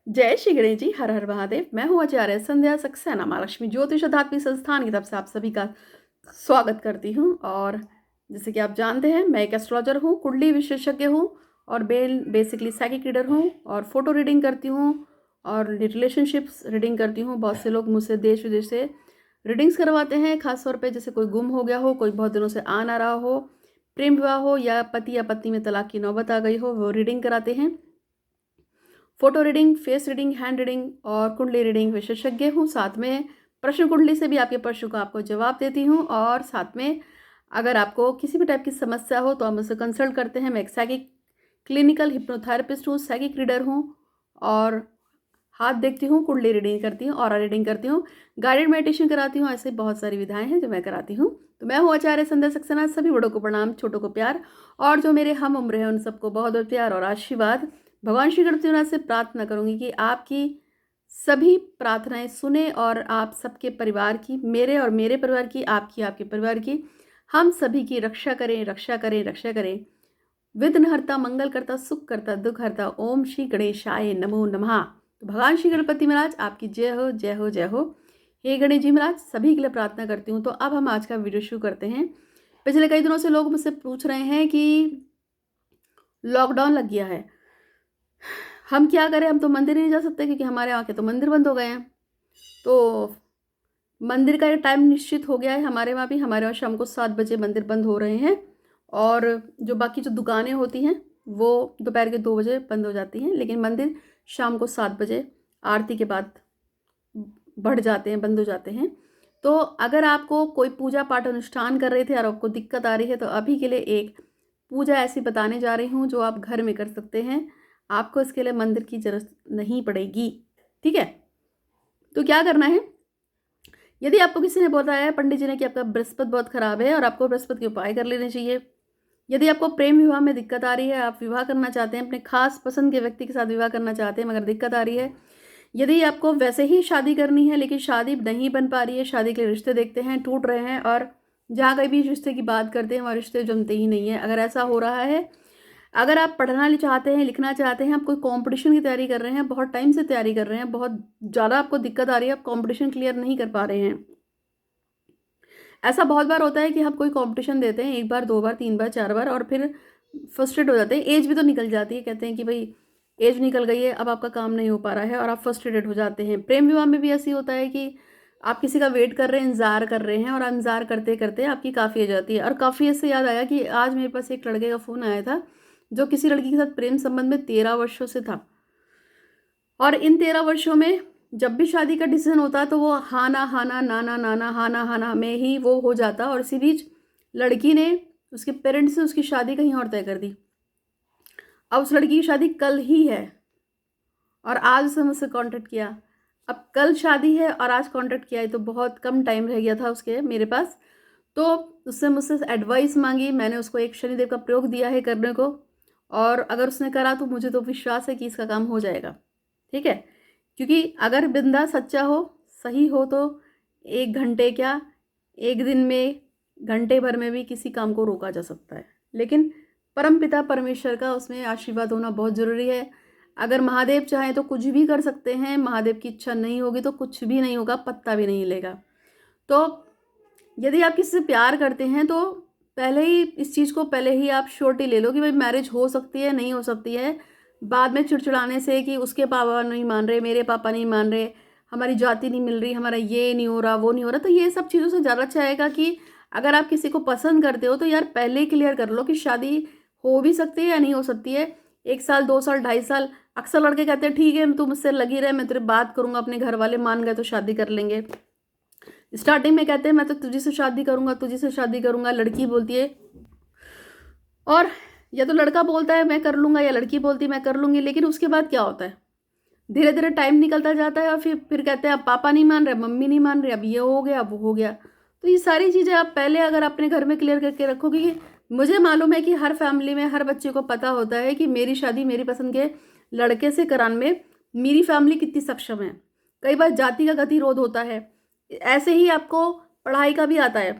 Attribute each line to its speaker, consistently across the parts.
Speaker 1: जय श्री गणेश जी। हर हर महादेव। मैं हूँ आचार्य संध्या सक्सेना माँ लक्ष्मी ज्योतिष आध्यात्मिक संस्थान की तरफ से आप सभी का स्वागत करती हूँ। और जैसे कि आप जानते हैं, मैं एक एस्ट्रोलॉजर हूँ, कुंडली विशेषज्ञ हूँ और बेसिकली साइकिक रीडर हूँ और फोटो रीडिंग करती हूँ और रिलेशनशिप्स रीडिंग करती हूँ। बहुत से लोग मुझसे देश विदेश से रीडिंग्स करवाते हैं, खासतौर पर जैसे कोई गुम हो गया हो, कोई बहुत दिनों से आ ना रहा हो, प्रेम विवाह हो या पति या पत्नी में तलाक की नौबत आ गई हो, वो रीडिंग कराते हैं। Photo reading, face reading, hand reading और कुंडली रीडिंग विशेषज्ञ हूँ। साथ में प्रश्न कुंडली से भी आपके प्रश्न का आपको जवाब देती हूँ। और साथ में अगर आपको किसी भी टाइप की समस्या हो तो आप मुझसे कंसल्ट करते हैं। मैं एक साइकिक क्लिनिकल हिप्नोथेरेपिस्ट हूँ, साइकिक रीडर हूँ और हाथ देखती हूँ, कुंडली रीडिंग करती हूँ, ऑरा रीडिंग करती हूँ, गाइडेड मेडिटेशन कराती हूँ। ऐसे बहुत सारी विधाएं हैं जो मैं कराती हूँ। तो मैं हूँ आचार्य संध्या सक्सेना। सभी बड़ों को प्रणाम, छोटों को प्यार और जो मेरे हम उम्र हैं उन सबको बहुत बहुत प्यार और आशीर्वाद। भगवान श्री गणपति से प्रार्थना करूंगी कि आपकी सभी प्रार्थनाएं सुने और आप सबके परिवार की, मेरे और मेरे परिवार की, आपकी, आपके परिवार की, हम सभी की रक्षा करें, रक्षा करें, रक्षा करें। विघ्नहर्ता, मंगल करता, सुख करता, दुख हरता। ओम श्री गणेशाय नमो नमः। तो भगवान श्री गणपति महाराज आपकी जय हो, जय हो, जय हो। हे गणेश जी महाराज, सभी के लिए प्रार्थना करती हूँ। तो अब हम आज का वीडियो शुरू करते हैं। पिछले कई दिनों से लोग मुझसे पूछ रहे हैं कि लॉकडाउन लग गया है, हम क्या करें, हम तो मंदिर ही नहीं जा सकते क्योंकि हमारे यहाँ के तो मंदिर बंद हो गए हैं। तो मंदिर का एक टाइम निश्चित हो गया है हमारे वहाँ भी। हमारे वहाँ शाम को 7 बजे मंदिर बंद हो रहे हैं और जो बाकी जो दुकानें होती हैं वो दोपहर के 2 बजे बंद हो जाती हैं, लेकिन मंदिर शाम को 7 बजे आरती के बाद बढ़ जाते हैं, बंद हो जाते हैं। तो अगर आपको कोई पूजा पाठ अनुष्ठान कर रहे थे और आपको दिक्कत आ रही है तो अभी के लिए एक पूजा ऐसी बताने जा रही हूँ जो आप घर में कर सकते हैं। आपको इसके लिए मंदिर की जरूरत नहीं पड़ेगी, ठीक है। तो क्या करना है, यदि आपको किसी ने बताया है पंडित जी ने कि आपका बृहस्पति बहुत खराब है और आपको बृहस्पति के उपाय कर लेने चाहिए। यदि आपको प्रेम विवाह में दिक्कत आ रही है, आप विवाह करना चाहते हैं, अपने खास पसंद के व्यक्ति के साथ विवाह करना चाहते हैं मगर दिक्कत आ रही है। यदि आपको वैसे ही शादी करनी है लेकिन शादी नहीं बन पा रही है, शादी के लिए रिश्ते देखते हैं, टूट रहे हैं और जहाँ कहीं भी रिश्ते की बात करते हैं वहाँ रिश्ते जमते ही नहीं है, अगर ऐसा हो रहा है, अगर आप पढ़ना चाहते हैं, लिखना चाहते हैं, आप कोई कंपटीशन की तैयारी कर रहे हैं, बहुत टाइम से तैयारी कर रहे हैं, बहुत ज़्यादा आपको दिक्कत आ रही है, आप कंपटीशन क्लियर नहीं कर पा रहे हैं। ऐसा बहुत बार होता है कि हम कोई कंपटीशन देते हैं 1 बार, 2 बार, 3 बार, 4 बार और फिर फ्रस्ट्रेट हो जाते हैं। एज भी तो निकल जाती है, कहते हैं कि भाई एज निकल गई है, अब आपका काम नहीं हो पा रहा है और आप फ्रस्ट्रेटेड हो जाते हैं। प्रेम विवाह में भी ऐसी होता है कि आप किसी का वेट कर रहे हैं, इंतजार कर रहे हैं और इंतजार करते करते आपकी काफ़ी हो जाती है। और काफ़ी ऐसे याद आया कि आज मेरे पास एक लड़के का फ़ोन आया था जो किसी लड़की के साथ प्रेम संबंध में 13 वर्षों से था और इन 13 वर्षों में जब भी शादी का डिसीजन होता तो वो हाना हाना नाना नाना हाना हाना में ही वो हो जाता। और इसी बीच लड़की ने, उसके पेरेंट्स ने उसकी शादी कहीं और तय कर दी। अब उस लड़की की शादी कल ही है और आज उसने मुझसे कांटेक्ट किया। अब कल शादी है और आज कांटेक्ट किया है, तो बहुत कम टाइम रह गया था उसके मेरे पास। तो उसने मुझसे एडवाइस मांगी, मैंने उसको एक शनिदेव का प्रयोग दिया है करने को और अगर उसने करा तो मुझे तो विश्वास है कि इसका काम हो जाएगा, ठीक है। क्योंकि अगर बंदा सच्चा हो, सही हो तो 1 घंटे क्या, 1 दिन में, घंटे भर में भी किसी काम को रोका जा सकता है। लेकिन परमपिता परमेश्वर का उसमें आशीर्वाद होना बहुत ज़रूरी है। अगर महादेव चाहें तो कुछ भी कर सकते हैं, महादेव की इच्छा नहीं होगी तो कुछ भी नहीं होगा, पत्ता भी नहीं हिलेगा। तो यदि आप किसी से प्यार करते हैं तो पहले ही इस चीज़ को, पहले ही आप श्योरिटी ले लो कि भाई मैरिज हो सकती है, नहीं हो सकती है। बाद में चिड़चिड़ाने से कि उसके पापा नहीं मान रहे, मेरे पापा नहीं मान रहे, हमारी जाति नहीं मिल रही, हमारा ये नहीं हो रहा, वो नहीं हो रहा, तो ये सब चीज़ों से ज़्यादा अच्छा आएगा कि अगर आप किसी को पसंद करते हो तो यार पहले ही क्लियर कर लो कि शादी हो भी सकती है या नहीं हो सकती है। 1 साल, 2 साल, 2.5 साल, अक्सर लड़के कहते हैं ठीक है तू मुझसे लगी रहे, मैं तेरे बात करूंगा, अपने घर वाले मान गए तो शादी कर लेंगे। स्टार्टिंग में कहते हैं मैं तो तुझी से शादी करूंगा, तुझी से शादी करूंगा, लड़की बोलती है। और या तो लड़का बोलता है मैं कर लूंगा या लड़की बोलती है मैं कर लूंगी, लेकिन उसके बाद क्या होता है, धीरे धीरे टाइम निकलता जाता है और फिर कहते हैं अब पापा नहीं मान रहे, मम्मी नहीं मान रहे, अब ये हो गया, अब वो हो गया। तो ये सारी चीज़ें आप पहले अगर अपने घर में क्लियर करके रखोगे कि मुझे मालूम है कि हर फैमिली में हर बच्चे को पता होता है कि मेरी शादी मेरी पसंद के लड़के से कराने में मेरी फैमिली कितनी सक्षम है। कई बार जाति का गतिरोध होता है। ऐसे ही आपको पढ़ाई का भी आता है।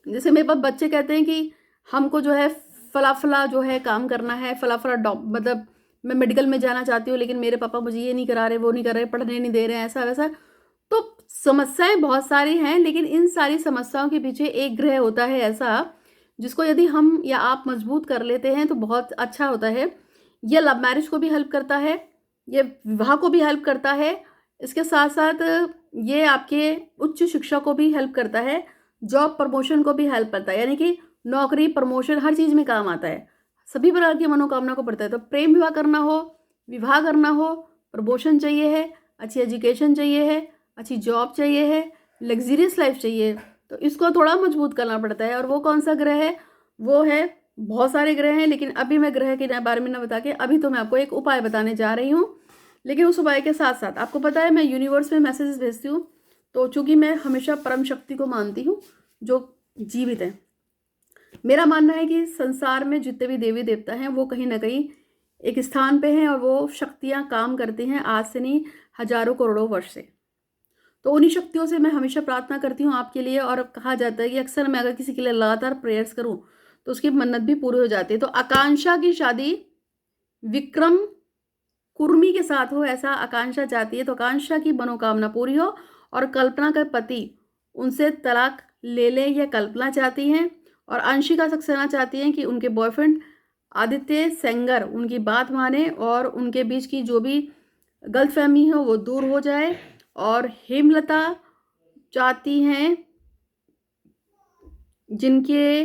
Speaker 1: जैसे मेरे पास बच्चे कहते हैं कि हमको जो है फला फला जो है काम करना है, फला फला मतलब मैं मेडिकल में जाना चाहती हूँ लेकिन मेरे पापा मुझे ये नहीं करा रहे, वो नहीं कर रहे, पढ़ने नहीं दे रहे हैं, ऐसा वैसा। तो समस्याएं बहुत सारी हैं, लेकिन इन सारी समस्याओं के पीछे एक ग्रह होता है ऐसा जिसको यदि हम या आप मजबूत कर लेते हैं तो बहुत अच्छा होता है। ये लव मैरिज को भी हेल्प करता है, ये विवाह को भी हेल्प करता है, इसके साथ साथ ये आपके उच्च शिक्षा को भी हेल्प करता है, जॉब प्रमोशन को भी हेल्प करता है, यानी कि नौकरी प्रमोशन हर चीज़ में काम आता है, सभी प्रकार की मनोकामना को पड़ता है। तो प्रेम विवाह करना हो, विवाह करना हो, प्रमोशन चाहिए है, अच्छी एजुकेशन चाहिए है, अच्छी जॉब चाहिए है, लग्जरियस लाइफ चाहिए, तो इसको थोड़ा मजबूत करना पड़ता है। और वो कौन सा ग्रह है? वो है, बहुत सारे ग्रह हैं, लेकिन अभी मैं ग्रह के बारे में ना बता के अभी तो मैं आपको एक उपाय बताने जा रही हूँ। लेकिन उस उपाय के साथ साथ आपको पता है मैं यूनिवर्स में मैसेजेस भेजती हूँ, तो चूंकि मैं हमेशा परम शक्ति को मानती हूँ जो जीवित है, मेरा मानना है कि संसार में जितने भी देवी देवता हैं वो कहीं ना कहीं एक स्थान पे हैं और वो शक्तियाँ काम करती हैं आज से नहीं, हजारों करोड़ों वर्ष से। तो उन्हीं शक्तियों से मैं हमेशा प्रार्थना करती हूँ आपके लिए। और कहा जाता है कि अक्सर मैं अगर किसी के लिए लगातार प्रेयर्स करूँ तो उसकी मन्नत भी पूरी हो जाती है। तो आकांक्षा की शादी विक्रम कुर्मी के साथ हो, ऐसा आकांक्षा चाहती है। तो आकांक्षा की मनोकामना पूरी हो और कल्पना का पति उनसे तलाक ले ले, यह कल्पना चाहती हैं। और अंशिका सक्सेना चाहती हैं कि उनके बॉयफ्रेंड आदित्य सेंगर उनकी बात माने और उनके बीच की जो भी गलतफहमी हो वो दूर हो जाए। और हेमलता चाहती हैं, जिनके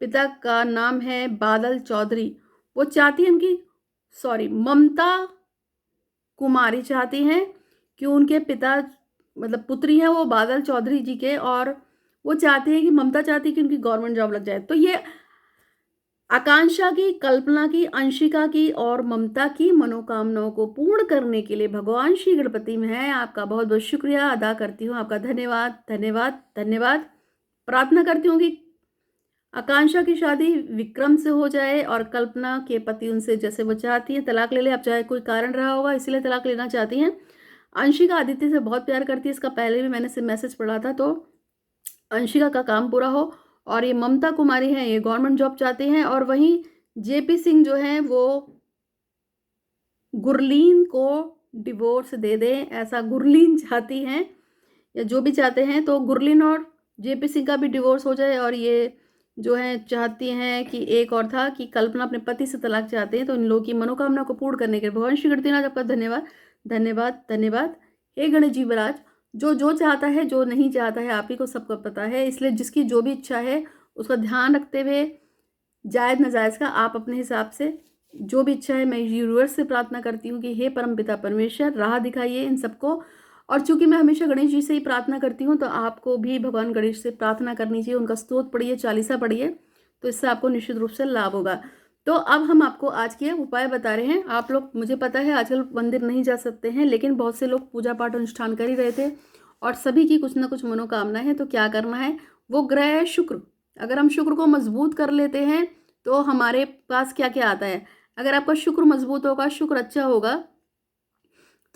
Speaker 1: पिता का नाम है बादल चौधरी, वो चाहती हैं ममता कुमारी चाहती हैं कि उनके पिता मतलब पुत्री हैं वो बादल चौधरी जी के, और वो चाहती हैं कि ममता चाहती है कि उनकी गवर्नमेंट जॉब लग जाए। तो ये आकांक्षा की, कल्पना की, अंशिका की और ममता की मनोकामनाओं को पूर्ण करने के लिए भगवान श्री गणपति में है आपका बहुत बहुत शुक्रिया अदा करती हूँ। आपका धन्यवाद धन्यवाद धन्यवाद। प्रार्थना करती हूँ कि आकांक्षा की शादी विक्रम से हो जाए और कल्पना के पति उनसे जैसे वो चाहती है तलाक ले ले, अब चाहे कोई कारण रहा होगा इसलिए तलाक लेना चाहती हैं। अंशिका आदित्य से बहुत प्यार करती है, इसका पहले भी मैंने से मैसेज पढ़ा था। तो अंशिका का काम पूरा हो। और ये ममता कुमारी हैं, ये गवर्नमेंट जॉब चाहते हैं। और वहीं जेपी सिंह जो हैं वो गुरलीन को डिवोर्स दे दें, ऐसा गुरलीन चाहती हैं या जो भी चाहते हैं। तो गुरलीन और जेपी सिंह का भी डिवोर्स हो जाए। और ये जो है चाहती हैं कि एक और था कि कल्पना अपने पति से तलाक चाहते हैं। तो इन लोगों की मनोकामना को पूर्ण करने के लिए भगवान श्री गणपतिनाथ आपका धन्यवाद धन्यवाद धन्यवाद। हे गणेश जी महाराज, जो जो चाहता है जो नहीं चाहता है आप ही को सबको पता है, इसलिए जिसकी जो भी इच्छा है उसका ध्यान रखते हुए जायज़ नाजायज़ का आप अपने हिसाब से जो भी इच्छा है, मैं यूनिवर्स से प्रार्थना करती हूँ कि हे परमपिता परमेश्वर राह दिखाइए इन सबको। और चूंकि मैं हमेशा गणेश जी से ही प्रार्थना करती हूँ तो आपको भी भगवान गणेश से प्रार्थना करनी चाहिए, उनका स्तोत्र पढ़िए, चालीसा पढ़िए, तो इससे आपको निश्चित रूप से लाभ होगा। तो अब हम आपको आज के उपाय बता रहे हैं। आप लोग, मुझे पता है आजकल मंदिर नहीं जा सकते हैं, लेकिन बहुत से लोग पूजा पाठ अनुष्ठान कर ही रहे थे और सभी की कुछ ना कुछ मनोकामना है। तो क्या करना है, वो ग्रह है शुक्र। अगर हम शुक्र को मजबूत कर लेते हैं तो हमारे पास क्या क्या आता है। अगर आपका शुक्र मजबूत होगा, शुक्र अच्छा होगा,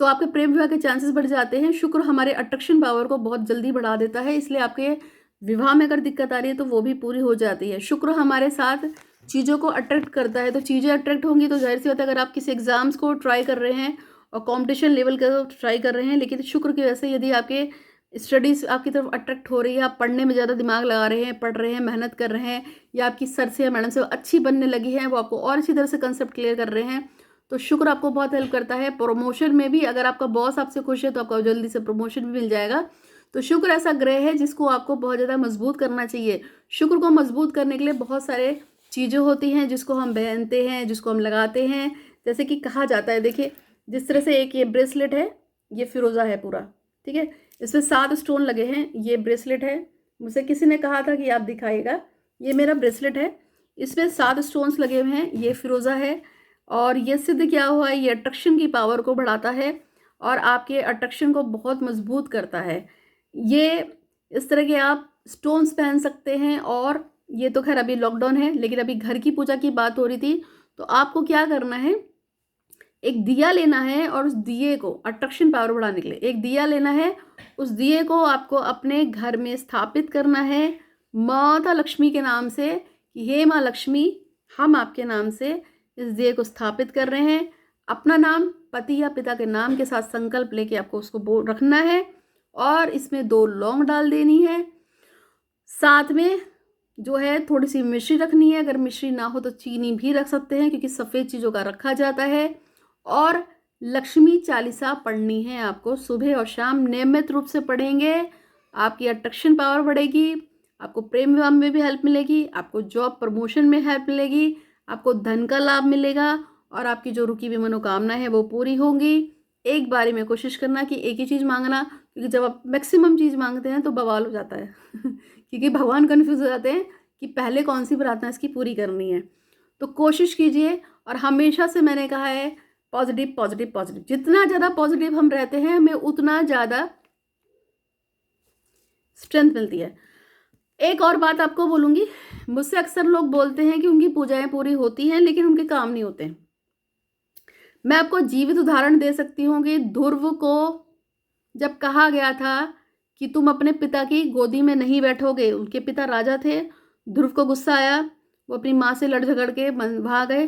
Speaker 1: तो आपके प्रेम विवाह के चांसेस बढ़ जाते हैं। शुक्र हमारे अट्रैक्शन पावर को बहुत जल्दी बढ़ा देता है, इसलिए आपके विवाह में अगर दिक्कत आ रही है तो वो भी पूरी हो जाती है। शुक्र हमारे साथ चीज़ों को अट्रैक्ट करता है, तो चीज़ें अट्रैक्ट होंगी तो जाहिर सी बात है अगर आप किसी एग्जाम्स को ट्राई कर रहे हैं और कॉम्पिटिशन लेवल का ट्राई कर रहे हैं, लेकिन शुक्र की वजह से यदि आपके स्टडीज़ आपकी तरफ अट्रैक्ट हो रही है, आप पढ़ने में ज़्यादा दिमाग लगा रहे हैं, पढ़ रहे हैं, मेहनत कर रहे हैं, या आपकी सर से या मैडम से अच्छी बनने लगी है, वो आपको और अच्छी तरह से कंसेप्ट क्लियर कर रहे हैं, तो शुक्र आपको बहुत हेल्प करता है। प्रमोशन में भी अगर आपका बॉस आपसे खुश है तो आपको जल्दी से प्रमोशन भी मिल जाएगा। तो शुक्र ऐसा ग्रह है जिसको आपको बहुत ज़्यादा मजबूत करना चाहिए। शुक्र को मजबूत करने के लिए बहुत सारे चीज़ें होती हैं जिसको हम पहनते हैं, जिसको हम लगाते हैं। जैसे कि कहा जाता है, देखिए जिस तरह से एक ये ब्रेसलेट है, ये फिरोज़ा है पूरा, ठीक है, इसमें 7 स्टोन लगे हैं। ये ब्रेसलेट है, मुझसे किसी ने कहा था कि आप दिखाइएगा, ये मेरा ब्रेसलेट है, इसमें 7 स्टोन्स लगे हुए हैं, ये फिरोज़ा है। और ये सिद्ध क्या हुआ है, ये अट्रैक्शन की पावर को बढ़ाता है और आपके अट्रैक्शन को बहुत मजबूत करता है। ये इस तरह के आप स्टोन्स पहन सकते हैं। और ये तो खैर अभी लॉकडाउन है, लेकिन अभी घर की पूजा की बात हो रही थी, तो आपको क्या करना है, एक दिया लेना है और उस दिए को अट्रैक्शन पावर बढ़ाने के लिए एक दिया लेना है। उस दिए को आपको अपने घर में स्थापित करना है माता लक्ष्मी के नाम से कि हे माँ लक्ष्मी, हम आपके नाम से इस दिए को स्थापित कर रहे हैं। अपना नाम पति या पिता के नाम के साथ संकल्प लेके आपको उसको बोल रखना है और इसमें 2 लौंग डाल देनी है। साथ में जो है थोड़ी सी मिश्री रखनी है, अगर मिश्री ना हो तो चीनी भी रख सकते हैं क्योंकि सफ़ेद चीज़ों का रखा जाता है। और लक्ष्मी चालीसा पढ़नी है आपको, सुबह और शाम नियमित रूप से पढ़ेंगे। आपकी अट्रैक्शन पावर बढ़ेगी, आपको प्रेम विवाह में भी हेल्प मिलेगी, आपको जॉब प्रमोशन में हेल्प मिलेगी, आपको धन का लाभ मिलेगा और आपकी जो रुकी हुई मनोकामना है वो पूरी होंगी। एक बारी में कोशिश करना कि एक ही चीज़ मांगना, क्योंकि जब आप मैक्सिमम चीज़ मांगते हैं तो बवाल हो जाता है क्योंकि भगवान कन्फ्यूज़ हो जाते हैं कि पहले कौन सी प्रार्थना इसकी पूरी करनी है। तो कोशिश कीजिए, और हमेशा से मैंने कहा है पॉजिटिव पॉजिटिव पॉजिटिव, जितना ज़्यादा पॉजिटिव हम रहते हैं हमें उतना ज़्यादा स्ट्रेंथ मिलती है। एक और बात आपको बोलूँगी, मुझसे अक्सर लोग बोलते हैं कि उनकी पूजाएं पूरी होती हैं लेकिन उनके काम नहीं होते। मैं आपको जीवित उदाहरण दे सकती हूँ कि ध्रुव को जब कहा गया था कि तुम अपने पिता की गोदी में नहीं बैठोगे, उनके पिता राजा थे, ध्रुव को गुस्सा आया, वो अपनी माँ से लड़ झगड़ के भाग गए,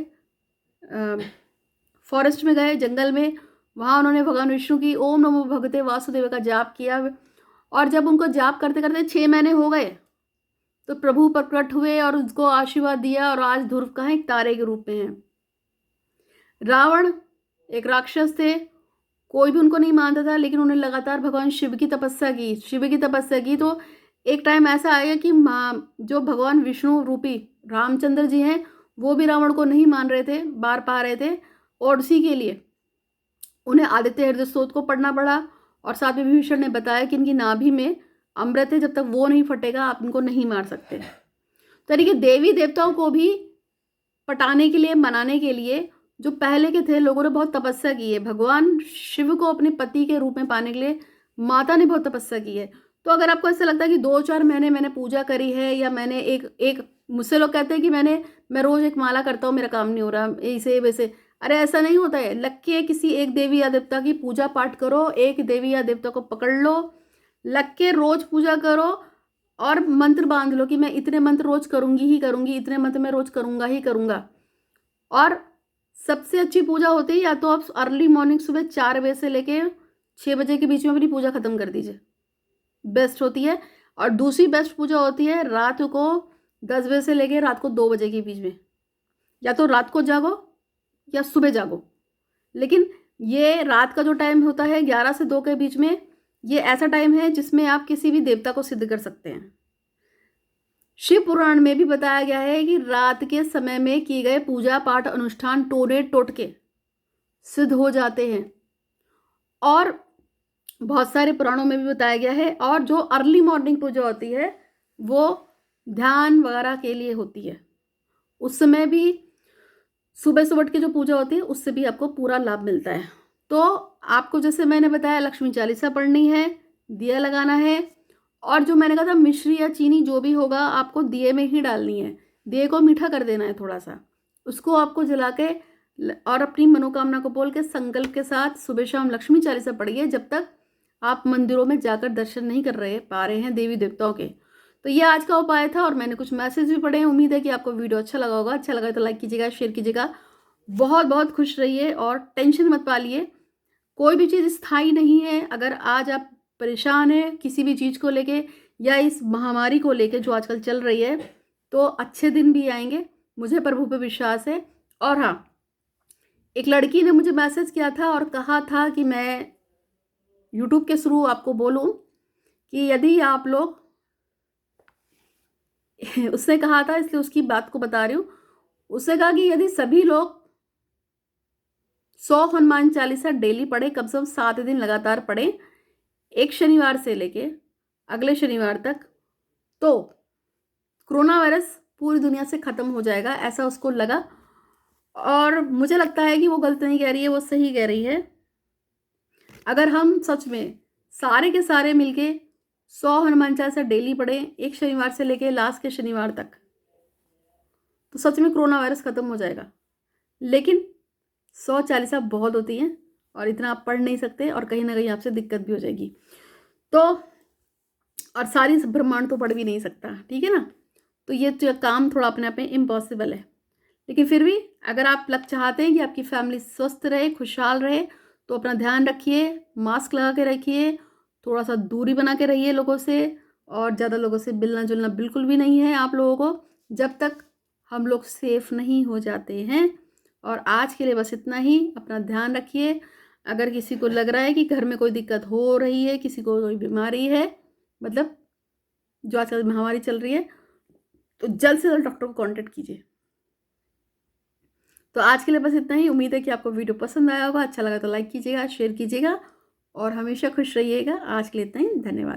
Speaker 1: फॉरेस्ट में गए, जंगल में। वहाँ उन्होंने भगवान विष्णु की ओम नमो भगवते वासुदेव का जाप किया और जब उनको जाप करते करते 6 महीने हो गए तो प्रभु प्रकट हुए और उसको आशीर्वाद दिया और आज ध्रुव कहाँ एक तारे के रूप में है। रावण एक राक्षस थे, कोई भी उनको नहीं मानता था, लेकिन उन्होंने लगातार भगवान शिव की तपस्या की तो एक टाइम ऐसा आएगा कि जो भगवान विष्णु रूपी रामचंद्र जी हैं वो भी रावण को नहीं मान रहे थे, बार पा रहे थे, और उसी के लिए उन्हें आदित्य हृदय स्तोत्र को पढ़ना पड़ा। और साथ में विभीषण ने बताया कि इनकी नाभि में अमृत है, जब तक वो नहीं फटेगा आप इनको नहीं मार सकते। तो यानी कि देवी देवताओं को भी पटाने के लिए, मनाने के लिए जो पहले के थे लोगों ने बहुत तपस्या की है। भगवान शिव को अपने पति के रूप में पाने के लिए माता ने बहुत तपस्या की है। तो अगर आपको ऐसा लगता है कि 2-4 महीने मैंने पूजा करी है, या मैंने एक मुझसे लोग कहते हैं कि मैं रोज़ एक माला करता हूँ मेरा काम नहीं हो रहा, ऐसे वैसे, अरे ऐसा नहीं होता है। लग के किसी एक देवी या देवता की पूजा पाठ करो, एक देवी या देवता को पकड़ लो, लग के रोज़ पूजा करो और मंत्र बांध लो कि मैं इतने मंत्र रोज़ करूँगी ही करूँगी, इतने मंत्र मैं रोज़ करूँगा ही करूँगा। और सबसे अच्छी पूजा होती है या तो आप अर्ली मॉर्निंग सुबह 4 बजे से लेके 6 बजे के बीच में अपनी पूजा ख़त्म कर दीजिए, बेस्ट होती है। और दूसरी बेस्ट पूजा होती है रात को 10 बजे से लेके रात को 2 बजे के बीच में, या तो रात को जागो या सुबह जागो, लेकिन ये रात का जो टाइम होता है 11 से 2 के बीच में, ये ऐसा टाइम है जिसमें आप किसी भी देवता को सिद्ध कर सकते हैं। शिव पुराण में भी बताया गया है कि रात के समय में किए गए पूजा पाठ अनुष्ठान टोने टोटके सिद्ध हो जाते हैं, और बहुत सारे पुराणों में भी बताया गया है। और जो अर्ली मॉर्निंग पूजा होती है वो ध्यान वगैरह के लिए होती है, उस समय भी सुबह सुबह उठ के जो पूजा होती है उससे भी आपको पूरा लाभ मिलता है। तो आपको जैसे मैंने बताया लक्ष्मी चालीसा पढ़नी है, दिया लगाना है, और जो मैंने कहा था मिश्री या चीनी जो भी होगा आपको दिए में ही डालनी है, दिए को मीठा कर देना है थोड़ा सा, उसको आपको जला के और अपनी मनोकामना को बोल के संकल्प के साथ सुबह शाम लक्ष्मी चालीसा पढ़िए, जब तक आप मंदिरों में जाकर दर्शन नहीं कर पा रहे हैं देवी देवताओं के। तो ये आज का उपाय था, और मैंने कुछ मैसेज भी पढ़े हैं। उम्मीद है कि आपको वीडियो अच्छा लगा होगा। अच्छा लगा तो लाइक कीजिएगा, शेयर कीजिएगा। बहुत बहुत खुश रहिए और टेंशन मत पालिए, कोई भी चीज़ स्थायी नहीं है। अगर आज आप परेशान हैं किसी भी चीज़ को लेके या इस महामारी को लेके जो आजकल चल रही है, तो अच्छे दिन भी आएंगे, मुझे प्रभु पे विश्वास है। और हाँ, एक लड़की ने मुझे मैसेज किया था और कहा था कि मैं यूट्यूब के थ्रू आपको बोलूं कि यदि आप लोग उसने कहा था, इसलिए उसकी बात को बता रही हूँ। उसने कहा कि यदि सभी लोग 100 हनुमान चालीसा डेली पढ़े, कम से कम 7 दिन लगातार पढ़े, एक शनिवार से लेके अगले शनिवार तक, तो कोरोना वायरस पूरी दुनिया से ख़त्म हो जाएगा, ऐसा उसको लगा। और मुझे लगता है कि वो गलत नहीं कह रही है, वो सही कह रही है। अगर हम सच में सारे के सारे मिलके 100 हनुमान चालीसा डेली पढ़ें, एक शनिवार से लेके लास्ट के शनिवार तक, तो सच में कोरोना वायरस ख़त्म हो जाएगा। लेकिन 100 चालीसा बहुत होती हैं और इतना आप पढ़ नहीं सकते, और कहीं ना कहीं आपसे दिक्कत भी हो जाएगी। तो और सारी ब्रह्मांड तो पढ़ भी नहीं सकता, ठीक है ना। तो ये काम थोड़ा अपने आप में इम्पॉसिबल है। लेकिन फिर भी अगर आप चाहते हैं कि आपकी फैमिली स्वस्थ रहे, खुशहाल रहे, तो अपना ध्यान रखिए, मास्क लगा के रखिए, थोड़ा सा दूरी बना के रहिए लोगों से, और ज़्यादा लोगों से मिलना जुलना बिल्कुल भी नहीं है आप लोगों को, जब तक हम लोग सेफ नहीं हो जाते हैं। और आज के लिए बस इतना ही। अपना ध्यान रखिए। अगर किसी को लग रहा है कि घर में कोई दिक्कत हो रही है, किसी को कोई बीमारी है, मतलब जो आजकल महामारी चल रही है, तो जल्द से जल्द डॉक्टर को कांटेक्ट कीजिए। तो आज के लिए बस इतना ही। उम्मीद है कि आपको वीडियो पसंद आया होगा। अच्छा लगा तो लाइक कीजिएगा, शेयर कीजिएगा और हमेशा खुश रहिएगा। आज के लिए इतना ही। धन्यवाद।